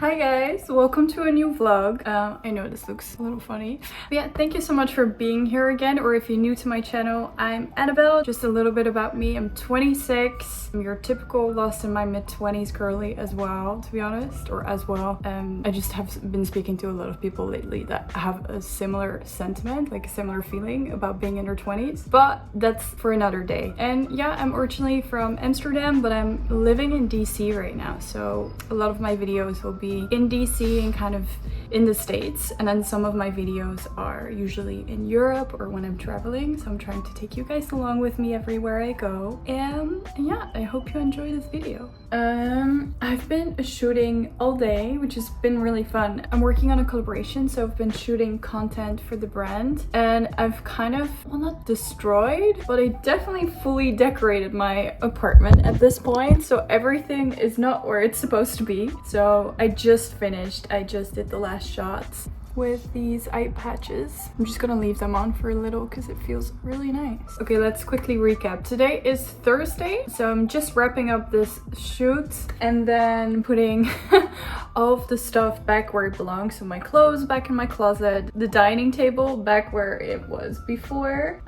Hi guys, welcome to a new vlog. I know this looks a little funny. But yeah, thank you so much for being here again, or if you're new to my channel, I'm Annabelle. Just a little bit about me. I'm 26. I'm your typical lost in my mid-20s girly as well, to be honest, or as well. I just have been speaking to a lot of people lately that have a similar sentiment, like a similar feeling about being in their 20s, but that's for another day. And yeah, I'm originally from Amsterdam, but I'm living in DC right now, so a lot of my videos will be in DC and kind of in the States, and then some of my videos are usually in Europe or when I'm traveling, so I'm trying to take you guys along with me everywhere I go. And yeah, I hope you enjoy this video. I've been shooting all day, which has been really fun. I'm working on a collaboration, so I've been shooting content for the brand, and I've kind of, well, not destroyed, but I definitely fully decorated my apartment at this point, so everything is not where it's supposed to be. So I just finished, I just did the last shots with these eye patches. I'm just gonna leave them on for a little because it feels really nice. Okay, let's quickly recap. Today is Thursday, so I'm just wrapping up this shoot and then putting all of the stuff back where it belongs. So my clothes back in my closet, the dining table back where it was before.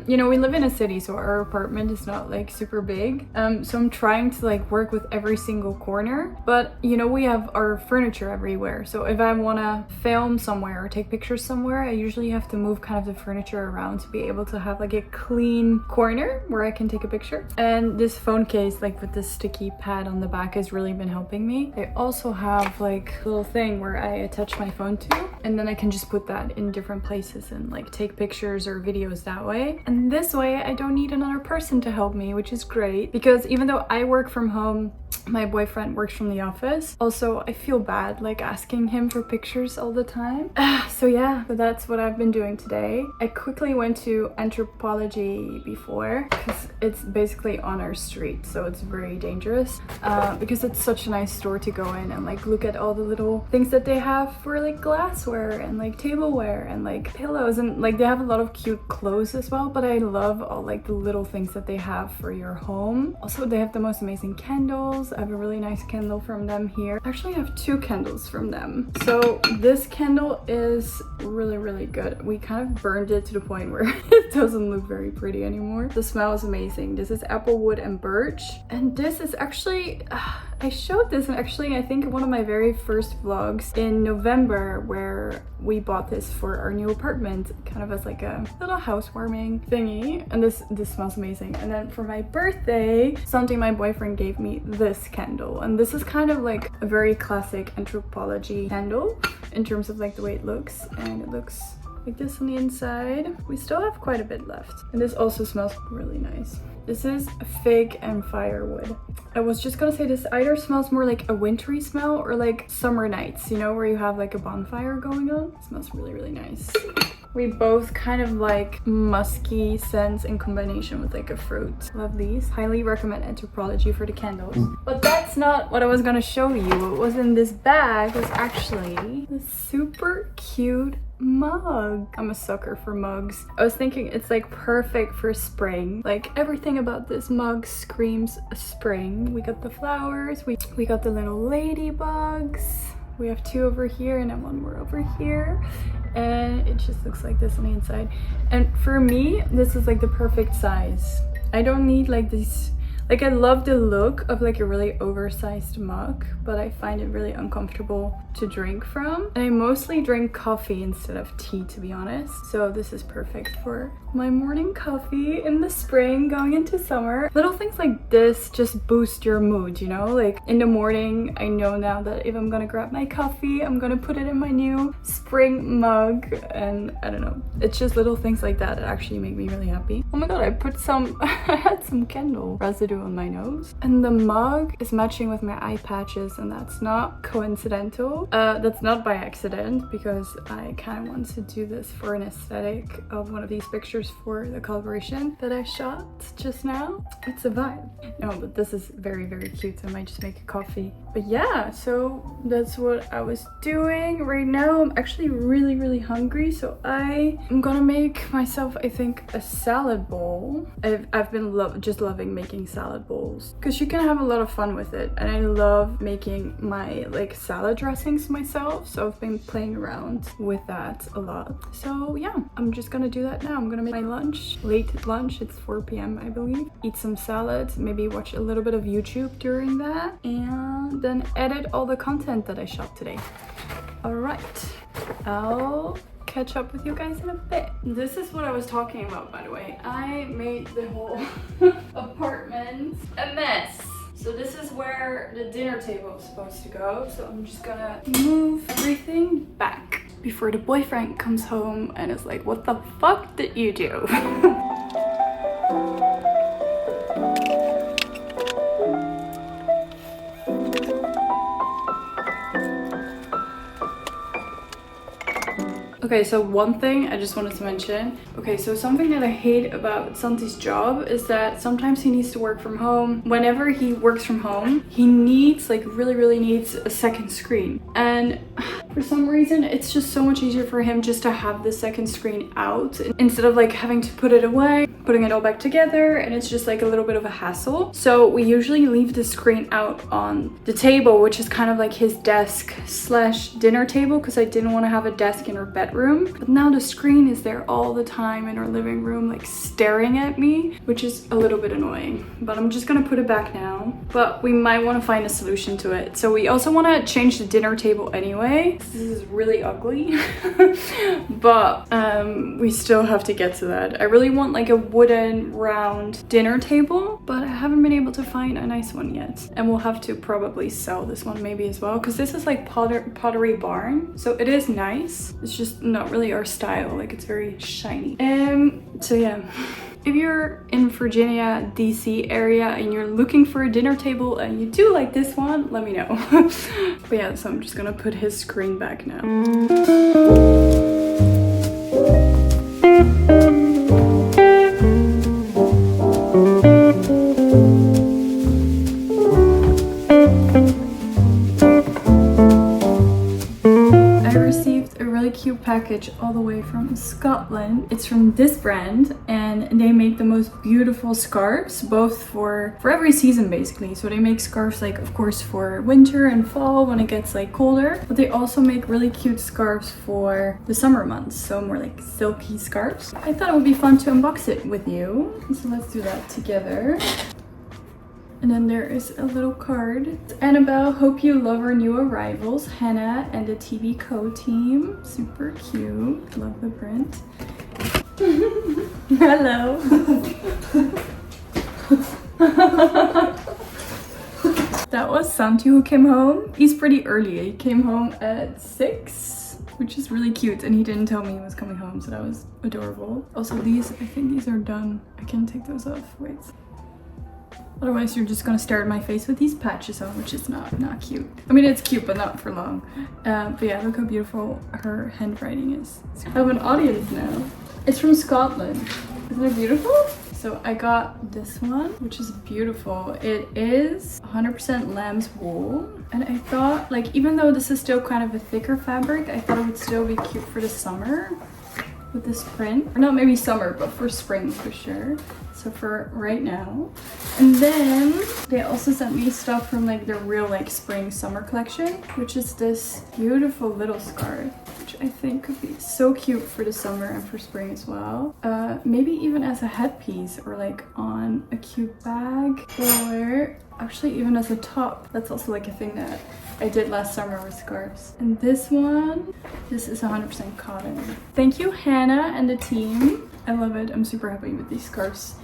You know, we live in a city, so our apartment is not like super big. So I'm trying to like work with every single corner, but you know, we have our furniture everywhere. So if I wanna film somewhere or take pictures somewhere, I usually have to move kind of the furniture around to be able to have like a clean corner where I can take a picture. And this phone case, like with this sticky pad on the back, has really been helping me. I also have like a little thing where I attach my phone to, and then I can just put that in different places and like take pictures or videos that way. And this way I don't need another person to help me, which is great, because even though I work from home, my boyfriend works from the office. Also, I feel bad like asking him for pictures all the time. So yeah, but that's what I've been doing today. I quickly went to Anthropology before because it's basically on our street, so it's very dangerous because it's such a nice store to go in and like look at all the little things that they have for like glassware and like tableware and like pillows, and like they have a lot of cute clothes as well, but I love all like the little things that they have for your home. Also, they have the most amazing candles. I have a really nice candle from them here. Actually, I have two candles from them. So this candle is really good. We kind of burned it to the point where it doesn't look very pretty anymore. The smell is amazing. This is applewood and birch, and this is actually I showed this in actually I think one of my very first vlogs in November, where we bought this for our new apartment, kind of as like a little housewarming thingy, and this smells amazing. And then for my birthday, something my boyfriend gave me, this candle, and this is kind of like a very classic Anthropology candle in terms of like the way it looks, and it looks like this on the inside. We still have quite a bit left, and this also smells really nice. This is fig and firewood. I was just gonna say this either smells more like a wintry smell or like summer nights, you know, where you have like a bonfire going on. It smells really nice. We both kind of like musky scents in combination with like a fruit. Love these. Highly recommend Anthropology for the candles. But that's not what I was gonna show you. What was in this bag was actually this super cute mug. I'm a sucker for mugs. I was thinking it's like perfect for spring. Like everything about this mug screams spring. We got the flowers, we got the little ladybugs. We have two over here and then one more over here, and it just looks like this on the inside. And for me, this is like the perfect size. I don't need like these, like I love the look of like a really oversized mug, but I find it really uncomfortable to drink from. And I mostly drink coffee instead of tea, to be honest. So this is perfect for my morning coffee in the spring going into summer. Little things like this just boost your mood, you know? Like in the morning, I know now that if I'm gonna grab my coffee, I'm gonna put it in my new spring mug, and I don't know. It's just little things like that that actually make me really happy. Oh my god, I put some, I had some candle residue on my nose. And the mug is matching with my eye patches, and that's not coincidental. That's not by accident, because I kind of want to do this for an aesthetic of one of these pictures for the collaboration that I shot just now. It's a vibe. No, but this is very cute. I might just make a coffee But yeah, so that's what I was doing right now. I'm actually really hungry, so I am gonna make myself, I think, a salad bowl. I've been just loving making salad bowls because you can have a lot of fun with it, and I love making my like salad dressings myself, so I've been playing around with that a lot. So yeah, I'm just gonna do that now. I'm gonna make my lunch, late lunch. It's 4 p.m. I believe. Eat some salad, maybe watch a little bit of YouTube during that, and then edit all the content that I shot today. All right, I'll catch up with you guys in a bit. This is what I was talking about, by the way. I made the whole apartment a mess. So this is where the dinner table is supposed to go. So I'm just gonna move everything back before the boyfriend comes home and is like, what the fuck did you do? Okay, so one thing I just wanted to mention. Okay, so something that I hate about Santi's job is that sometimes he needs to work from home. Whenever he works from home, he needs, like really needs a second screen. And for some reason, it's just so much easier for him just to have the second screen out instead of like having to put it away, putting it all back together, and it's just like a little bit of a hassle. So we usually leave the screen out on the table, which is kind of like his desk slash dinner table, because I didn't want to have a desk in our bedroom. But now the screen is there all the time in our living room, like staring at me, which is a little bit annoying. But I'm just gonna put it back now. But we might want to find a solution to it. So we also want to change the dinner table anyway. This is really ugly. But we still have to get to that. I really want like a wooden round dinner table, but I haven't been able to find a nice one yet. And we'll have to probably sell this one maybe as well, because this is like Pottery Barn. So it is nice. It's just not really our style. Like it's very shiny. So yeah. If you're in Virginia, DC area and you're looking for a dinner table and you do like this one, let me know. But yeah, so I'm just gonna put his screen back now. Cute package all the way from Scotland. It's from this brand and they make the most beautiful scarves, both for every season basically. So they make scarves like of course for winter and fall when it gets like colder, but they also make really cute scarves for the summer months, so more like silky scarves. I thought it would be fun to unbox it with you, so let's do that together. And then there is a little card. Annabelle, hope you love our new arrivals. Hannah and the TV Co team. Super cute. Love the print. Hello. That was Santi who came home. He's pretty early. He came home at 6, which is really cute. And he didn't tell me he was coming home, so that was adorable. Also these, I think these are done. I can take those off. Wait. Otherwise, you're just gonna stare at my face with these patches on, which is not cute. I mean, it's cute, but not for long. But yeah, look how beautiful her handwriting is. I have an audience now. It's from Scotland. Isn't it beautiful? So I got this one, which is beautiful. It is 100% lamb's wool. And I thought, like, even though this is still kind of a thicker fabric, I thought it would still be cute for the summer with this print. Or not maybe summer, but for spring for sure. So for right now. And then they also sent me stuff from like their real like spring summer collection, which is this beautiful little scarf, which I think could be so cute for the summer and for spring as well. Maybe even as a headpiece or like on a cute bag, or actually even as a top. That's also like a thing that I did last summer with scarves. And this one, this is 100% cotton. Thank you, Hannah and the team. I love it. I'm super happy with these scarves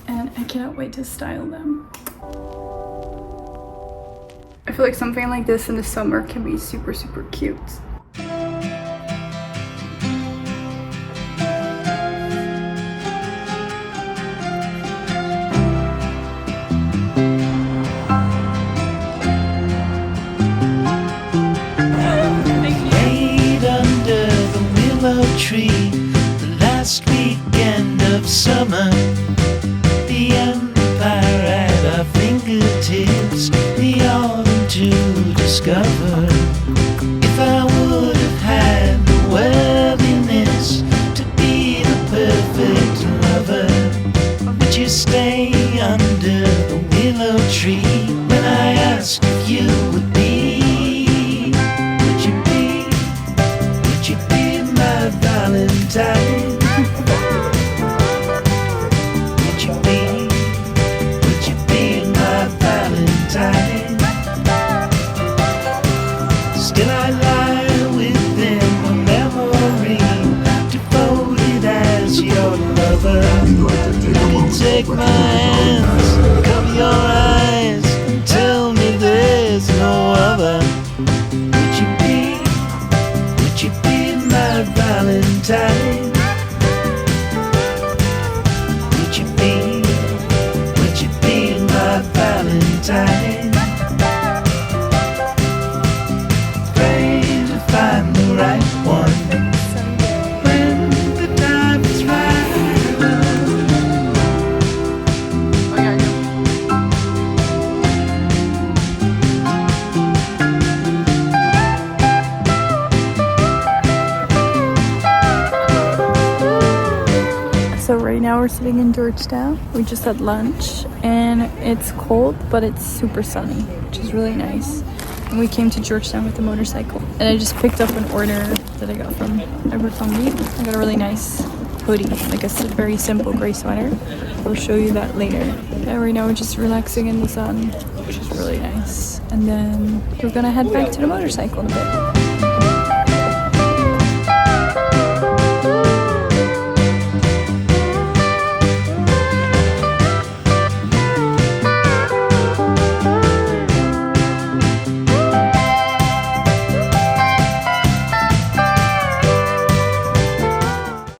and I cannot wait to style them. I feel like something like this in the summer can be super cute. Tree, the last weekend of summer, the empire at our fingertips, the autumn to Still I lie within a memory, devoted as your lover. You can take my hands, cover your eyes, and tell me there's no other. Would you be my Valentine? Would you be my Valentine? Praying to find the right one when the time is right. So right now we're sitting in Georgetown. We just had lunch and it's cold, but it's super sunny, which is really nice. And we came to Georgetown with a motorcycle. And I just picked up an order that I got from Abercrombie. I got a really nice hoodie, like a very simple gray sweater. I'll show you that later. And right now we're just relaxing in the sun, which is really nice. And then we're gonna head back to the motorcycle in a bit.